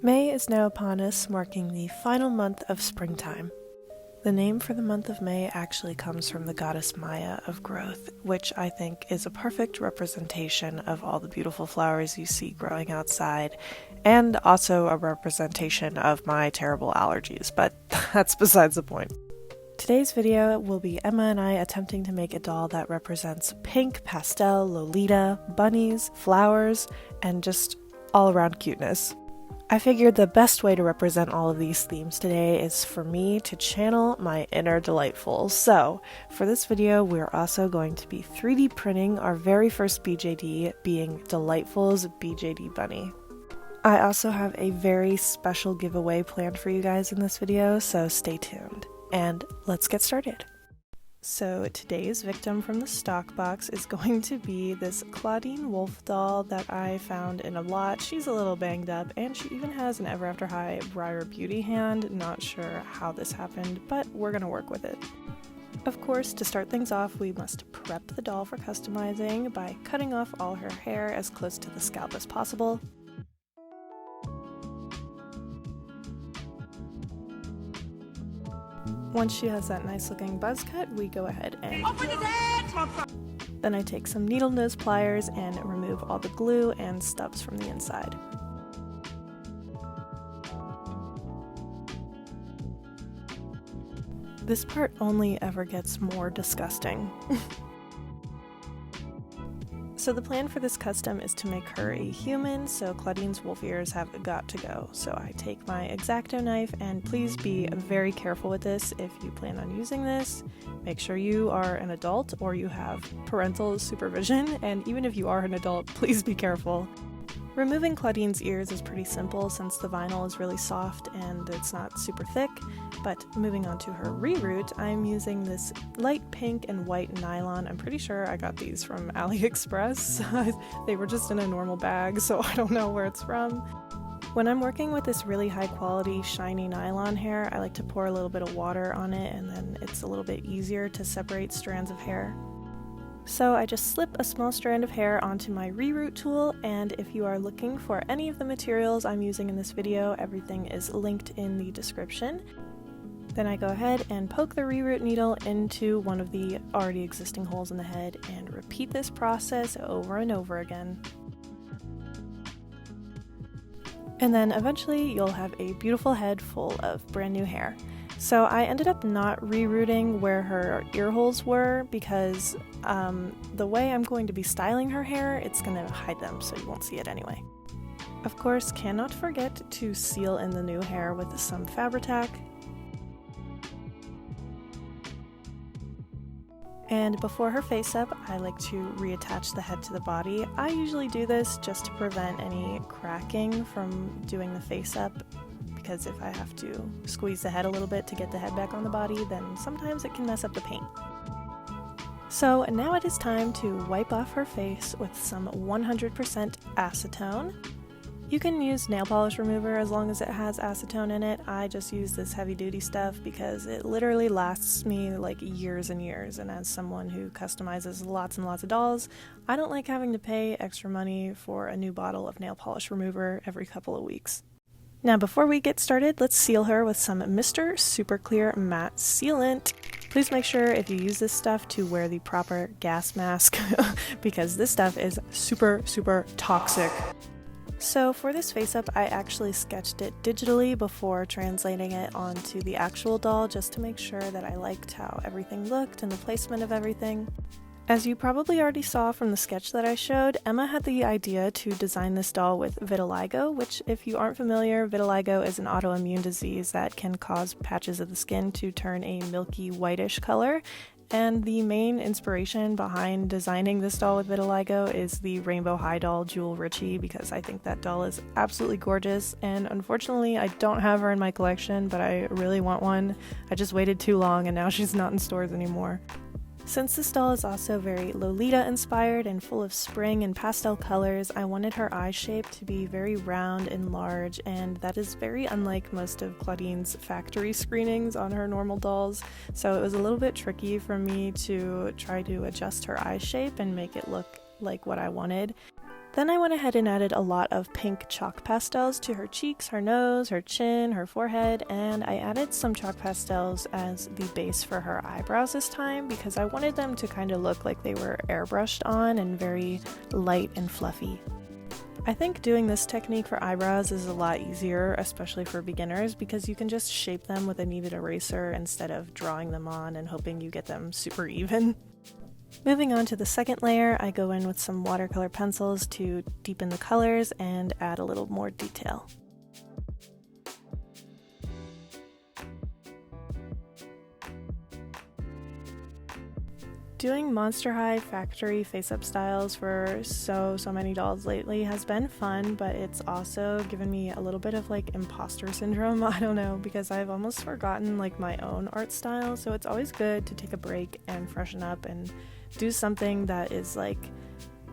May is now upon us, marking the final month of springtime. The name for the month of May actually comes from the goddess Maya of growth, which I think is a perfect representation of all the beautiful flowers you see growing outside, and also a representation of my terrible allergies, but that's besides the point. Today's video will be Emma and I attempting to make a doll that represents pink, pastel, Lolita, bunnies, flowers, and just all around cuteness. I figured the best way to represent all of these themes today is for me to channel my inner Dollightful. So, for this video, we're also going to be 3D printing our very first BJD, being Dollightful's BJD bunny. I also have a very special giveaway planned for you guys in this video, so stay tuned. And let's get started. So today's victim from the stock box is going to be this Claudine Wolf doll that I found in a lot. She's a little banged up, and she even has an Ever After High Briar Beauty hand. Not sure how this happened, but we're gonna work with it. Of course, to start things off, we must prep the doll for customizing by cutting off all her hair as close to the scalp as possible. Once she has that nice looking buzz cut, we go ahead and then I take some needle nose pliers and remove all the glue and stubs from the inside. This part only ever gets more disgusting. So the plan for this custom is to make her a human, so Claudine's wolf ears have got to go. So I take my X-Acto knife, and please be very careful with this if you plan on using this. Make sure you are an adult or you have parental supervision, and even if you are an adult, please be careful. Removing Claudine's ears is pretty simple since the vinyl is really soft and it's not super thick, but moving on to her Reroot, I'm using this light pink and white nylon. I'm pretty sure I got these from AliExpress. They were just in a normal bag, so I don't know where it's from. When I'm working with this really high quality shiny nylon hair, I like to pour a little bit of water on it, and then it's a little bit easier to separate strands of hair. So I just slip a small strand of hair onto my Reroot tool, and if you are looking for any of the materials I'm using in this video, everything is linked in the description. Then I go ahead and poke the Reroot needle into one of the already existing holes in the head and repeat this process over and over again. And then eventually you'll have a beautiful head full of brand new hair. So I ended up not rerooting where her ear holes were because the way I'm going to be styling her hair, it's going to hide them so you won't see it anyway. Of course, cannot forget to seal in the new hair with some Fabri-Tac. And before her face up, I like to reattach the head to the body. I usually do this just to prevent any cracking from doing the face up, because if I have to squeeze the head a little bit to get the head back on the body, then sometimes it can mess up the paint. So now it is time to wipe off her face with some 100% acetone. You can use nail polish remover as long as it has acetone in it. I just use this heavy duty stuff because it literally lasts me like years and years, and as someone who customizes lots and lots of dolls, I don't like having to pay extra money for a new bottle of nail polish remover every couple of weeks. Now before we get started, let's seal her with some Mr. Super Clear Matte Sealant. Please make sure if you use this stuff to wear the proper gas mask because this stuff is super toxic. So for this face up, I actually sketched it digitally before translating it onto the actual doll just to make sure that I liked how everything looked and the placement of everything. As you probably already saw from the sketch that I showed, Emma had the idea to design this doll with vitiligo, which, if you aren't familiar, vitiligo is an autoimmune disease that can cause patches of the skin to turn a milky whitish color. And the main inspiration behind designing this doll with vitiligo is the Rainbow High doll, Jewel Richie, because I think that doll is absolutely gorgeous, and unfortunately I don't have her in my collection, but I really want one. I just waited too long and now she's not in stores anymore. Since this doll is also very Lolita inspired and full of spring and pastel colors, I wanted her eye shape to be very round and large, and that is very unlike most of Claudine's factory screenings on her normal dolls, so it was a little bit tricky for me to try to adjust her eye shape and make it look like what I wanted. Then I went ahead and added a lot of pink chalk pastels to her cheeks, her nose, her chin, her forehead, and I added some chalk pastels as the base for her eyebrows this time because I wanted them to kind of look like they were airbrushed on and very light and fluffy. I think doing this technique for eyebrows is a lot easier, especially for beginners, because you can just shape them with a kneaded eraser instead of drawing them on and hoping you get them super even. Moving on to the second layer, I go in with some watercolor pencils to deepen the colors and add a little more detail. Doing Monster High factory face-up styles for so many dolls lately has been fun, but it's also given me a little bit of like imposter syndrome, I don't know, because I've almost forgotten like my own art style, so it's always good to take a break and freshen up and do something that is like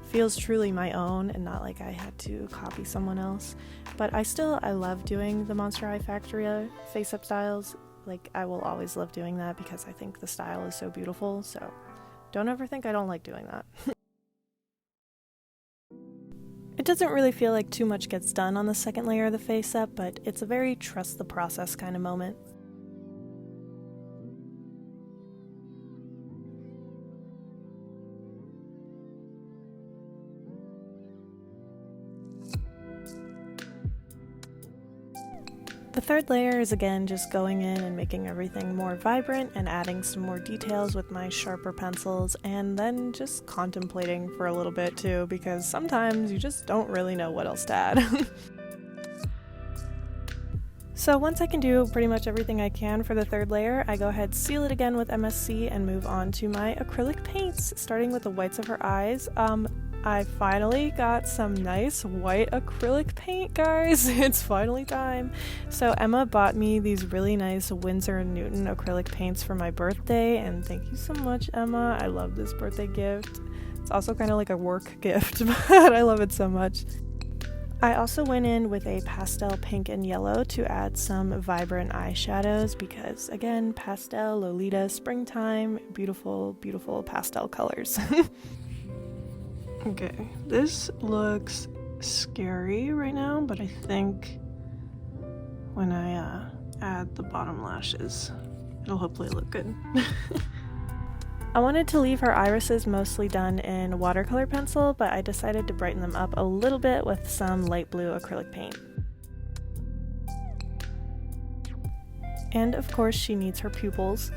feels truly my own and not like I had to copy someone else. But I love doing the Monster High factory face-up styles. Like I will always love doing that because I think the style is so beautiful, so don't ever think I don't like doing that. It doesn't really feel like too much gets done on the second layer of the face up, but it's a very trust the process kind of moment. The third layer is again just going in and making everything more vibrant and adding some more details with my sharper pencils, and then just contemplating for a little bit too, because sometimes you just don't really know what else to add. So once I can do pretty much everything I can for the third layer, I go ahead, seal it again with MSC, and move on to my acrylic paints, starting with the whites of her eyes. I finally got some nice white acrylic paint, guys. It's finally time. So Emma bought me these really nice Winsor & Newton acrylic paints for my birthday, and thank you so much, Emma. I love this birthday gift. It's also kind of like a work gift, but I love it so much. I also went in with a pastel pink and yellow to add some vibrant eyeshadows because, again, pastel, Lolita, springtime, beautiful, beautiful pastel colors. Okay, this looks scary right now, but I think when I add the bottom lashes, it'll hopefully look good. I wanted to leave her irises mostly done in watercolor pencil, but I decided to brighten them up a little bit with some light blue acrylic paint. And of course she needs her pupils.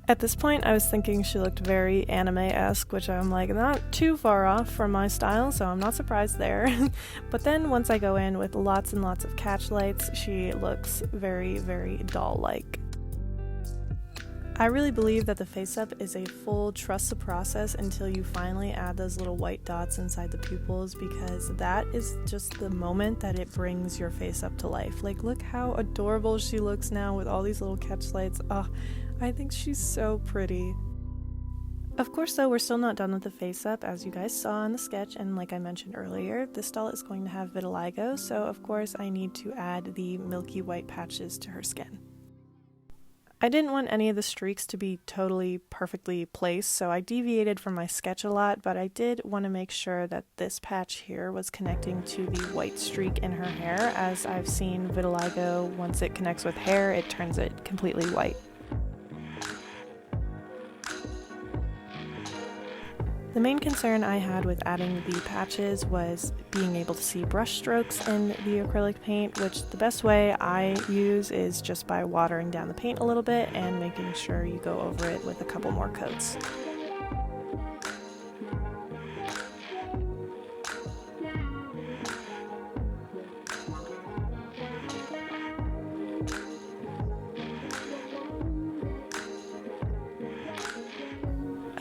At this point, I was thinking she looked very anime-esque, which I'm like, not too far off from my style, so I'm not surprised there. But then once I go in with lots and lots of catch lights, she looks very, very doll-like. I really believe that the face-up is a full trust the process until you finally add those little white dots inside the pupils, because that is just the moment that it brings your face up to life. Like, look how adorable she looks now with all these little catch lights. Oh, I think she's so pretty. Of course, though, we're still not done with the face-up, as you guys saw in the sketch, and like I mentioned earlier, this doll is going to have vitiligo, so of course I need to add the milky white patches to her skin. I didn't want any of the streaks to be totally perfectly placed, so I deviated from my sketch a lot, but I did want to make sure that this patch here was connecting to the white streak in her hair, as I've seen vitiligo, once it connects with hair, it turns it completely white. The main concern I had with adding the patches was being able to see brush strokes in the acrylic paint, which the best way I use is just by watering down the paint a little bit and making sure you go over it with a couple more coats.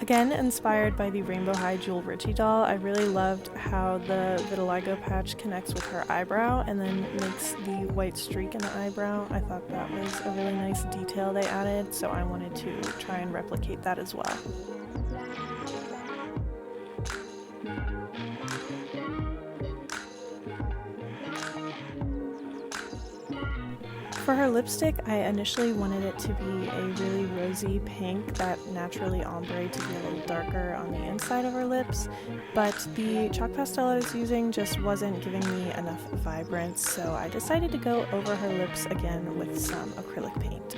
Again, inspired by the Rainbow High Jewel Richie doll, I really loved how the vitiligo patch connects with her eyebrow and then makes the white streak in the eyebrow. I thought that was a really nice detail they added, so I wanted to try and replicate that as well. For her lipstick, I initially wanted it to be a really rosy pink that naturally ombre to be a little darker on the inside of her lips, but the chalk pastel I was using just wasn't giving me enough vibrance, so I decided to go over her lips again with some acrylic paint.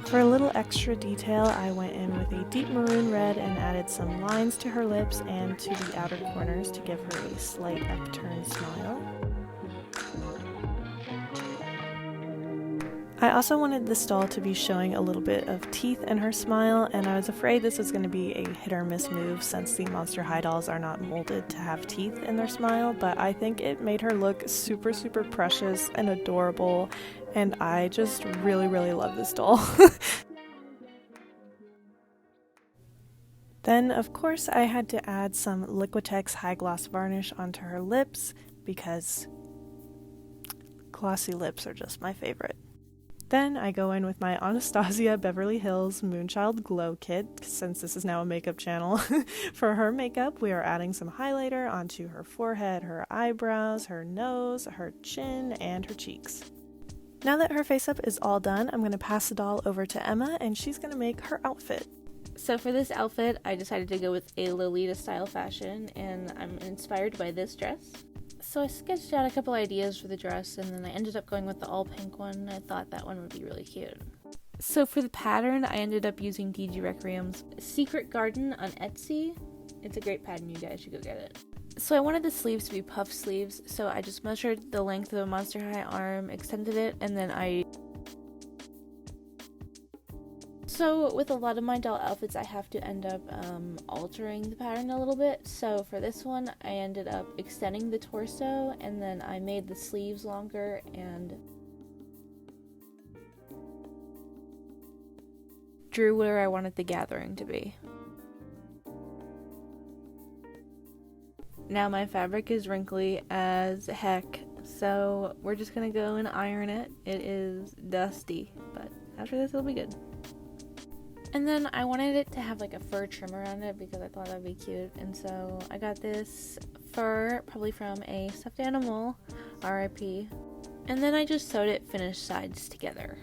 For a little extra detail, I went in with a deep maroon red and added some lines to her lips and to the outer corners to give her a slight upturned smile. I also wanted this doll to be showing a little bit of teeth in her smile, and I was afraid this was going to be a hit or miss move since the Monster High dolls are not molded to have teeth in their smile, but I think it made her look super precious and adorable, and I just really love this doll. Then, of course, I had to add some Liquitex High Gloss Varnish onto her lips because glossy lips are just my favorite. Then I go in with my Anastasia Beverly Hills Moonchild Glow Kit, since this is now a makeup channel. For her makeup, we are adding some highlighter onto her forehead, her eyebrows, her nose, her chin, and her cheeks. Now that her face up is all done, I'm going to pass the doll over to Emma, and she's going to make her outfit. So for this outfit, I decided to go with a Lolita style fashion, and I'm inspired by this dress. So I sketched out a couple ideas for the dress, and then I ended up going with the all pink one. I thought that one would be really cute. So for the pattern, I ended up using DGRequiem's Secret Garden on Etsy. It's a great pattern, you guys should go get it. So I wanted the sleeves to be puff sleeves, so I just measured the length of a Monster High arm, extended it, and then So with a lot of my doll outfits, I have to end up altering the pattern a little bit. So for this one, I ended up extending the torso, and then I made the sleeves longer and drew where I wanted the gathering to be. Now my fabric is wrinkly as heck, so we're just gonna go and iron it. It is dusty, but after this it'll be good. And then I wanted it to have like a fur trim around it because I thought that'd be cute. And so I got this fur, probably from a stuffed animal, RIP. And then I just sewed it finished sides together.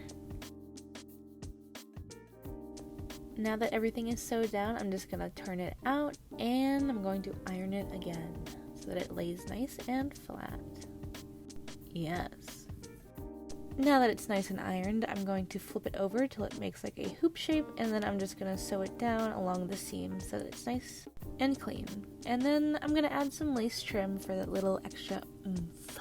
Now that everything is sewed down, I'm just gonna turn it out and I'm going to iron it again so that it lays nice and flat. Yes. Now that it's nice and ironed, I'm going to flip it over till it makes like a hoop shape, and then I'm just going to sew it down along the seam so that it's nice and clean. And then I'm going to add some lace trim for that little extra oomph.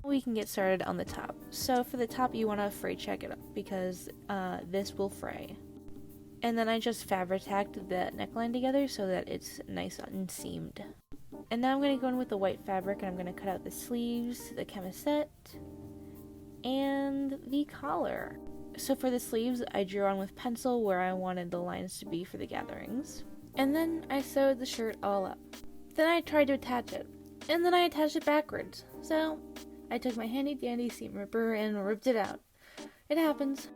We can get started on the top. So for the top, you want to fray check it up because this will fray. And then I just fabric tacked the neckline together so that it's nice and seamed. And now I'm going to go in with the white fabric and I'm going to cut out the sleeves, the camisette, and the collar. So for the sleeves, I drew on with pencil where I wanted the lines to be for the gatherings. And then I sewed the shirt all up. Then I tried to attach it. And then I attached it backwards. So I took my handy dandy seam ripper and ripped it out. It happens.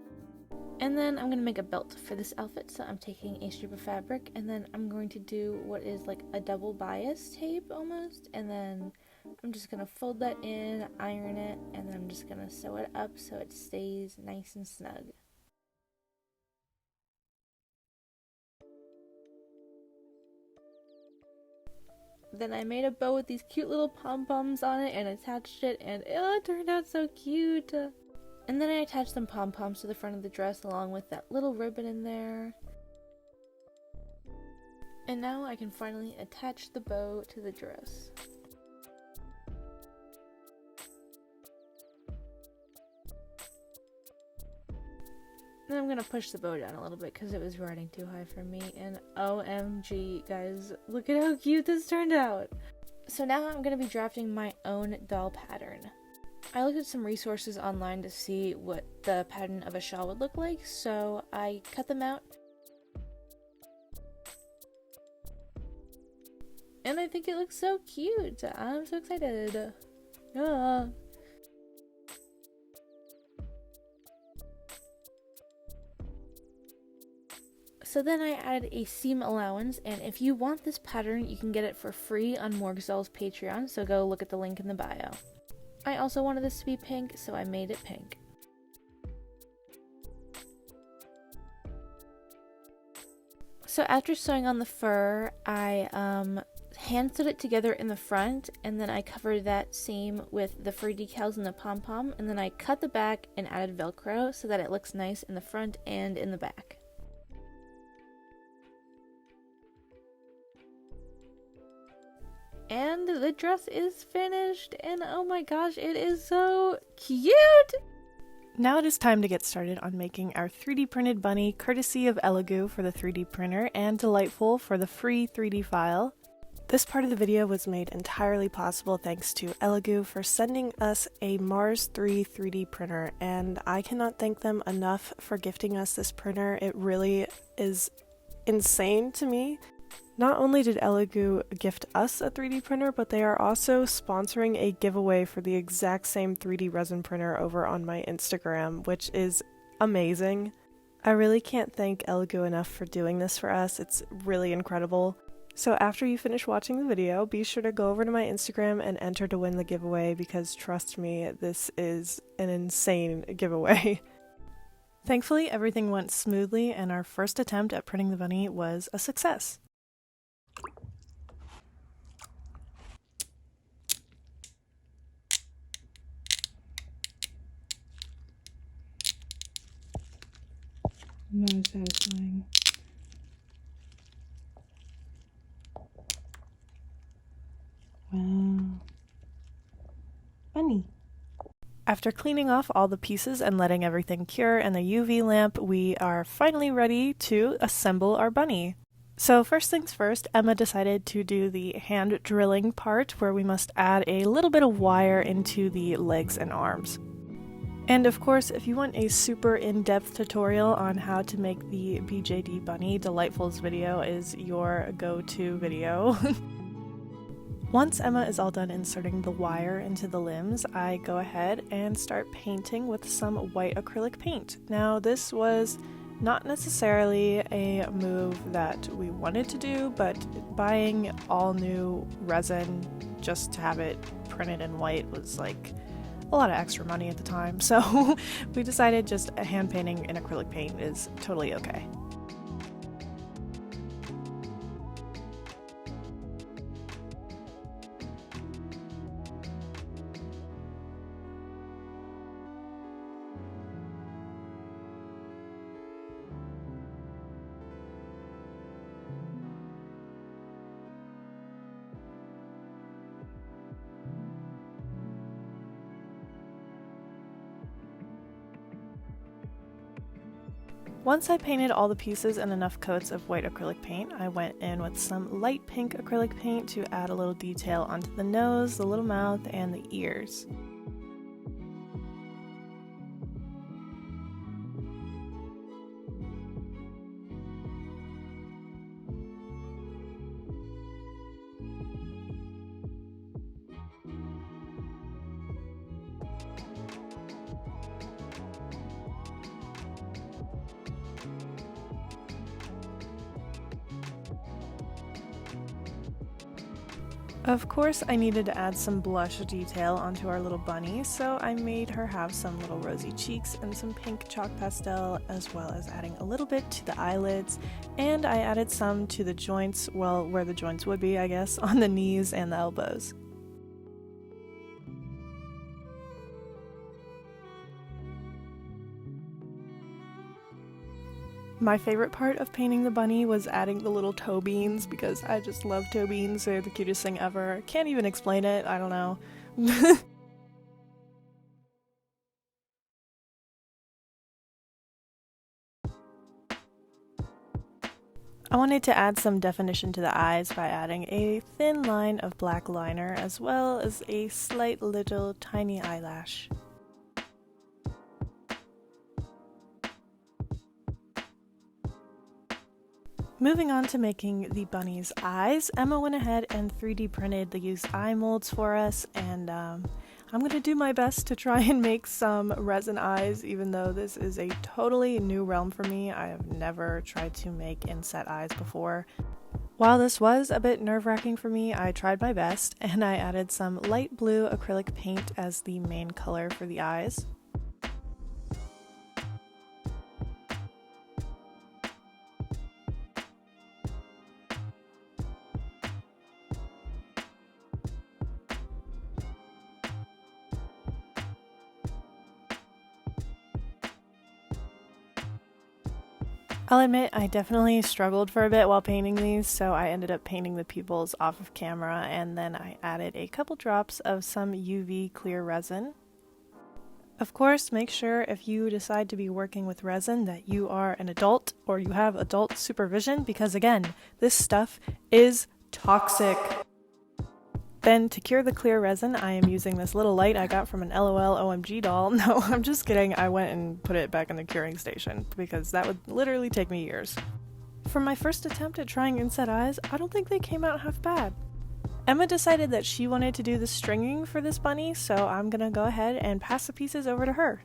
And then I'm going to make a belt for this outfit. So I'm taking a strip of fabric and then I'm going to do what is like a double bias tape almost. And then I'm just going to fold that in, iron it, and then I'm just going to sew it up so it stays nice and snug. Then I made a bow with these cute little pom-poms on it and attached it, and it turned out so cute! And then I attached some pom-poms to the front of the dress along with that little ribbon in there. And now I can finally attach the bow to the dress. Then I'm gonna push the bow down a little bit because it was riding too high for me, and OMG guys, look at how cute this turned out! So now I'm gonna be drafting my own doll pattern. I looked at some resources online to see what the pattern of a shawl would look like, so I cut them out. And I think it looks so cute. I'm so excited. Yeah. So then I added a seam allowance, and if you want this pattern, you can get it for free on MorgsDolls Patreon, so go look at the link in the bio. I also wanted this to be pink, so I made it pink. So after sewing on the fur, I hand sewed it together in the front, and then I covered that seam with the fur decals and the pom-pom, and then I cut the back and added Velcro so that it looks nice in the front and in the back. And the dress is finished, and oh my gosh, it is so cute! Now it is time to get started on making our 3D printed bunny, courtesy of Elegoo for the 3D printer and Dollightful for the free 3D file. This part of the video was made entirely possible thanks to Elegoo for sending us a Mars 3 3D printer, and I cannot thank them enough for gifting us this printer. It really is insane to me. Not only did Elegoo gift us a 3D printer, but they are also sponsoring a giveaway for the exact same 3D resin printer over on my Instagram, which is amazing. I really can't thank Elegoo enough for doing this for us. It's really incredible. So after you finish watching the video, be sure to go over to my Instagram and enter to win the giveaway, because trust me, this is an insane giveaway. Thankfully, everything went smoothly, and our first attempt at printing the bunny was a success. Not as satisfying. Wow. Bunny. After cleaning off all the pieces and letting everything cure in the UV lamp, we are finally ready to assemble our bunny. So first things first, Emma decided to do the hand drilling part, where we must add a little bit of wire into the legs and arms. And of course, if you want a super in-depth tutorial on how to make the BJD bunny, Dollightful's video is your go-to video. Once Emma is all done inserting the wire into the limbs, I go ahead and start painting with some white acrylic paint. Now, this was not necessarily a move that we wanted to do, but buying all new resin just to have it printed in white was like a lot of extra money at the time, so we decided just hand painting in acrylic paint is totally okay. Once I painted all the pieces in enough coats of white acrylic paint, I went in with some light pink acrylic paint to add a little detail onto the nose, the little mouth, and the ears. Of course, I needed to add some blush detail onto our little bunny, so I made her have some little rosy cheeks and some pink chalk pastel, as well as adding a little bit to the eyelids, and I added some to the joints, well, where the joints would be, I guess, on the knees and the elbows. My favorite part of painting the bunny was adding the little toe beans, because I just love toe beans. They're the cutest thing ever. Can't even explain it, I don't know. I wanted to add some definition to the eyes by adding a thin line of black liner as well as a slight little tiny eyelash. Moving on to making the bunny's eyes, Emma went ahead and 3D printed these eye molds for us, and I'm going to do my best to try and make some resin eyes, even though this is a totally new realm for me. I have never tried to make inset eyes before. While this was a bit nerve-wracking for me, I tried my best, and I added some light blue acrylic paint as the main color for the eyes. I'll admit I definitely struggled for a bit while painting these, so I ended up painting the pupils off of camera, and then I added a couple drops of some UV clear resin. Of course, make sure if you decide to be working with resin that you are an adult or you have adult supervision, because again, this stuff is toxic. Then to cure the clear resin, I am using this little light I got from an LOL OMG doll. No, I'm just kidding. I went and put it back in the curing station because that would literally take me years. For my first attempt at trying inset eyes, I don't think they came out half bad. Emma decided that she wanted to do the stringing for this bunny, so I'm gonna go ahead and pass the pieces over to her.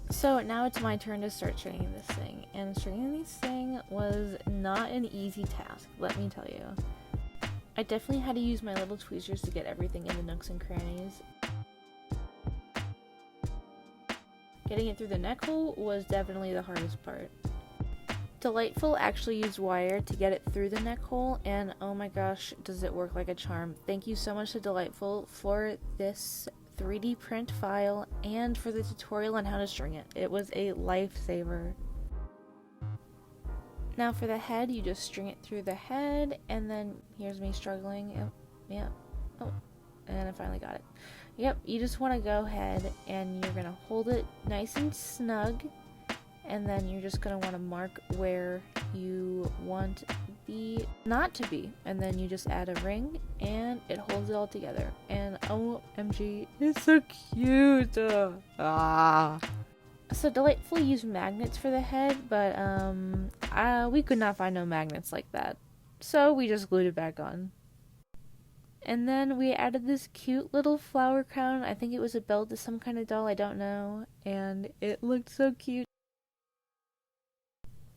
So now it's my turn to start stringing this thing, and stringing this thing was not an easy task, let me tell you. I definitely had to use my little tweezers to get everything in the nooks and crannies. Getting it through the neck hole was definitely the hardest part. Dollightful actually used wire to get it through the neck hole, and oh my gosh, does it work like a charm. Thank you so much to Dollightful for this 3D print file and for the tutorial on how to string it. It was a lifesaver. Now for the head, you just string it through the head, and then here's me struggling. Yep. Oh, and I finally got it. Yep, you just want to go ahead and you're going to hold it nice and snug, and then you're just going to want to mark where you want the knot to be, and then you just add a ring and it holds it all together, and OMG, it's so cute. So Dollightful used magnets for the head, but we could not find no magnets like that, so we just glued it back on. And then we added this cute little flower crown. I think it was a bell to some kind of doll, I don't know, and it looked so cute.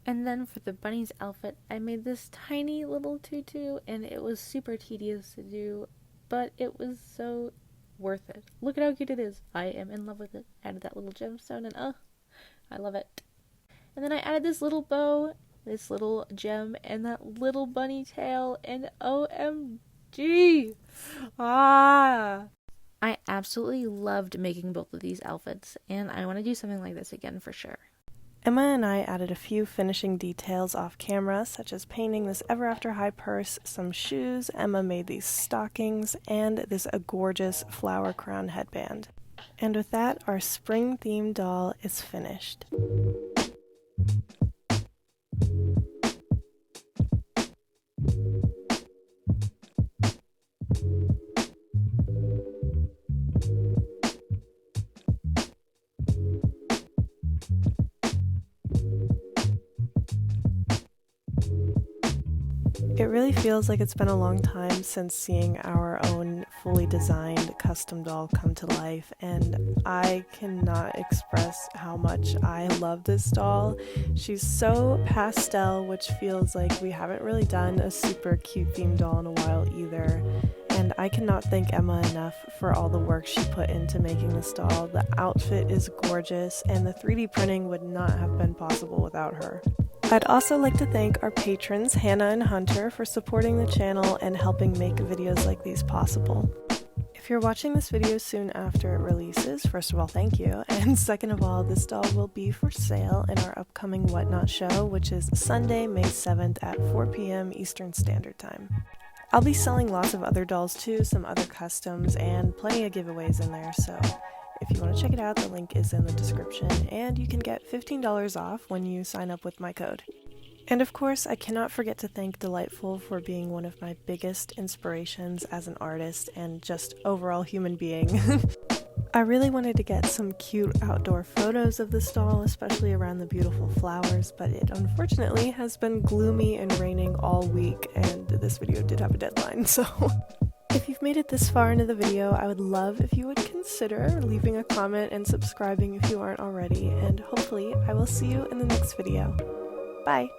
And then for the bunny's outfit, I made this tiny little tutu, and it was super tedious to do, but it was so worth it. Look at how cute it is. I am in love with it. Added that little gemstone, and I love it. And then I added this little bow, this little gem, and that little bunny tail, and OMG! I absolutely loved making both of these outfits, and I want to do something like this again for sure. Emma and I added a few finishing details off camera, such as painting this Ever After High purse, some shoes. Emma made these stockings, and this gorgeous flower crown headband. And with that, our spring-themed doll is finished. It really feels like it's been a long time since seeing our own fully designed custom doll come to life, and I cannot express how much I love this doll. She's so pastel, which feels like we haven't really done a super cute themed doll in a while either. And I cannot thank Emma enough for all the work she put into making this doll. The outfit is gorgeous, and the 3D printing would not have been possible without her. I'd also like to thank our patrons, Hannah and Hunter, for supporting the channel and helping make videos like these possible. If you're watching this video soon after it releases, first of all, thank you, and second of all, this doll will be for sale in our upcoming Whatnot show, which is Sunday, May 7th at 4 p.m. Eastern Standard Time. I'll be selling lots of other dolls too, some other customs, and plenty of giveaways in there, so If you want to check it out, the link is in the description, and you can get $15 off when you sign up with my code. And of course, I cannot forget to thank Dollightful for being one of my biggest inspirations as an artist and just overall human being. I really wanted to get some cute outdoor photos of this doll, especially around the beautiful flowers, but it unfortunately has been gloomy and raining all week, and this video did have a deadline, so... If you've made it this far into the video, I would love if you would consider leaving a comment and subscribing if you aren't already, and hopefully I will see you in the next video. Bye!